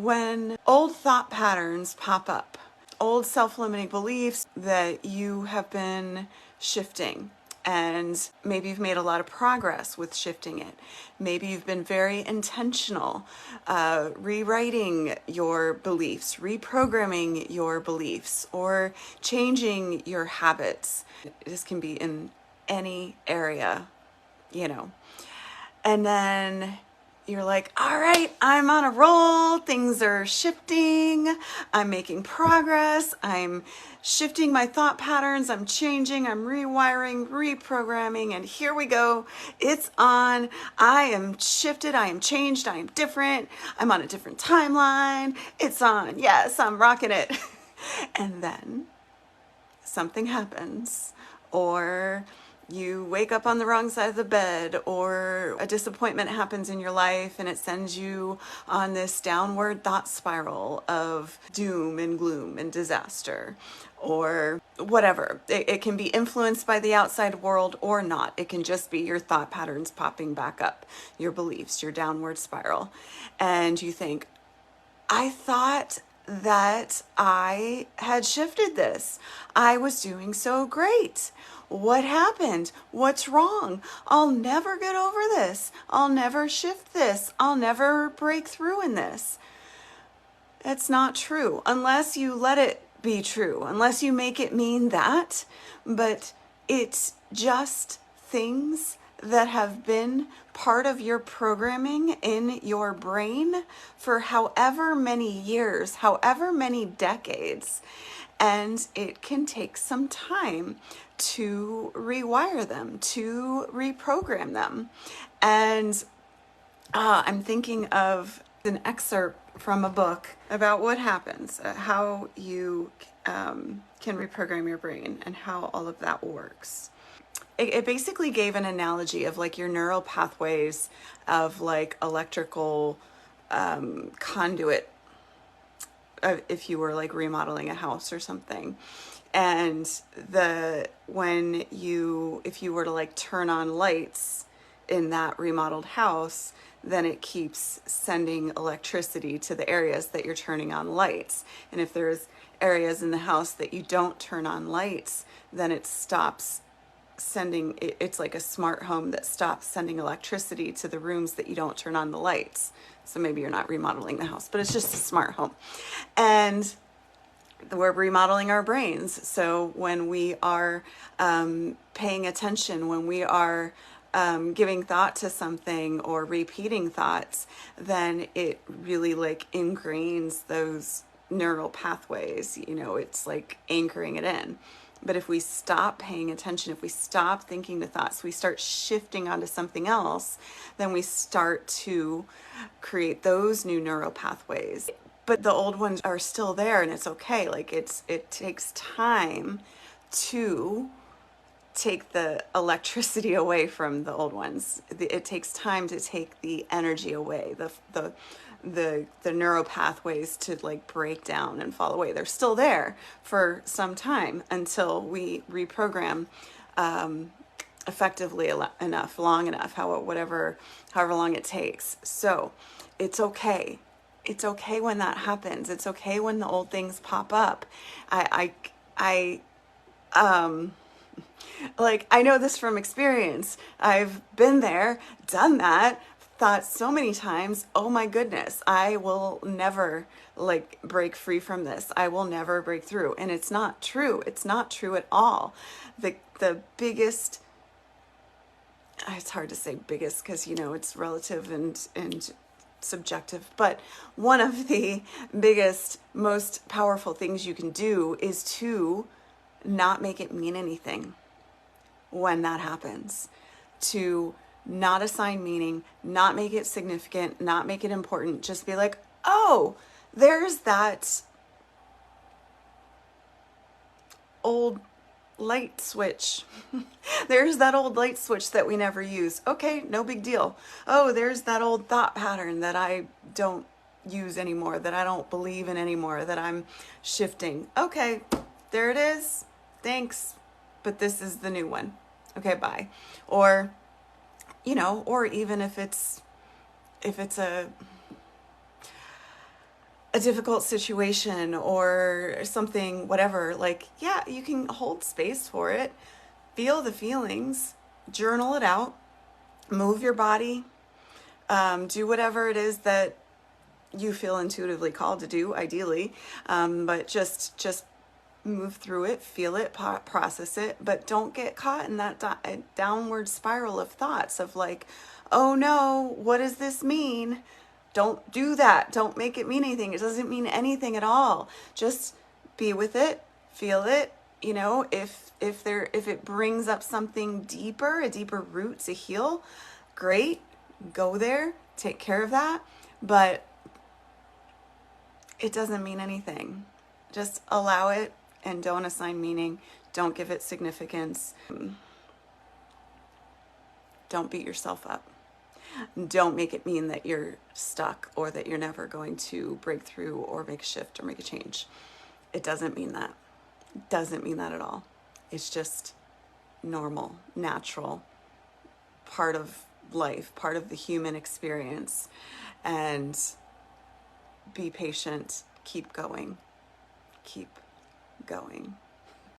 When old thought patterns pop up, old self-limiting beliefs that you have been shifting, and maybe you've made a lot of progress with shifting it. Maybe you've been very intentional, rewriting your beliefs, reprogramming your beliefs, or changing your habits. This can be in any area, And then you're like, all right, I'm on a roll. Things are shifting. I'm making progress. I'm shifting my thought patterns. I'm changing. I'm rewiring, reprogramming. And here we go. It's on. I am shifted. I am changed. I am different. I'm on a different timeline. It's on. Yes, I'm rocking it. And then something happens, or you wake up on the wrong side of the bed, or a disappointment happens in your life and it sends you on this downward thought spiral of doom and gloom and disaster, or whatever. It can be influenced by the outside world or not. It can just be your thought patterns popping back up, your beliefs, your downward spiral. And you think, I thought that I had shifted this. I was doing so great. What happened? What's wrong? I'll never get over this. I'll never shift this. I'll never break through in this. That's not true, unless you let it be true, unless you make it mean that. But it's just things that have been part of your programming in your brain for however many years, however many decades. And it can take some time to rewire them, to reprogram them. And I'm thinking of an excerpt from a book about what happens, how you can reprogram your brain and how all of that works. It basically gave an analogy of like your neural pathways of like electrical conduit, if you were like remodeling a house or something. And if you were to like turn on lights in that remodeled house, then it keeps sending electricity to the areas that you're turning on lights. And if there's areas in the house that you don't turn on lights, then it stops sending. It's like a smart home that stops sending electricity to the rooms that you don't turn on the lights. So maybe you're not remodeling the house, but it's just a smart home. And we're remodeling our brains. So when we are paying attention, when we are giving thought to something or repeating thoughts, then it really like ingrains those neural pathways. It's like anchoring it in. But if we stop paying attention, if we stop thinking the thoughts, we start shifting onto something else, then we start to create those new neural pathways. But the old ones are still there, and it's okay. Like it takes time to take the electricity away from the old ones. It takes time to take the energy away, the neural pathways to like break down and fall away. They're still there for some time until we reprogram effectively enough, long enough, however long it takes. So it's okay. It's okay when that happens. It's okay when the old things pop up. I know this from experience. I've been there, done that, thought so many times, oh my goodness, I will never like break free from this. I will never break through. And it's not true. It's not true at all. The biggest, it's hard to say biggest because, it's relative and subjective, but one of the biggest, most powerful things you can do is to not make it mean anything when that happens, to not assign meaning, not make it significant, not make it important. Just be like, oh, there's that old light switch. There's that old light switch that we never use. Okay, no big deal. Oh, there's that old thought pattern that I don't use anymore, that I don't believe in anymore, that I'm shifting. Okay, there it is. Thanks. But this is the new one. Okay, bye. Or, or even if it's a a difficult situation or something, whatever, like, yeah, you can hold space for it, feel the feelings, journal it out, move your body, do whatever it is that you feel intuitively called to do, ideally, but just move through it, feel it, process it, but don't get caught in that downward spiral of thoughts of like, oh no, what does this mean? Don't do that. Don't make it mean anything. It doesn't mean anything at all. Just be with it, feel it. You know, if it brings up something deeper, a deeper root to heal, great. Go there, take care of that. But it doesn't mean anything. Just allow it and don't assign meaning. Don't give it significance. Don't beat yourself up. Don't make it mean that you're stuck or that you're never going to break through or make a shift or make a change. It doesn't mean that. It doesn't mean that at all. It's just normal, natural, part of life, part of the human experience. And be patient. Keep going. Keep going.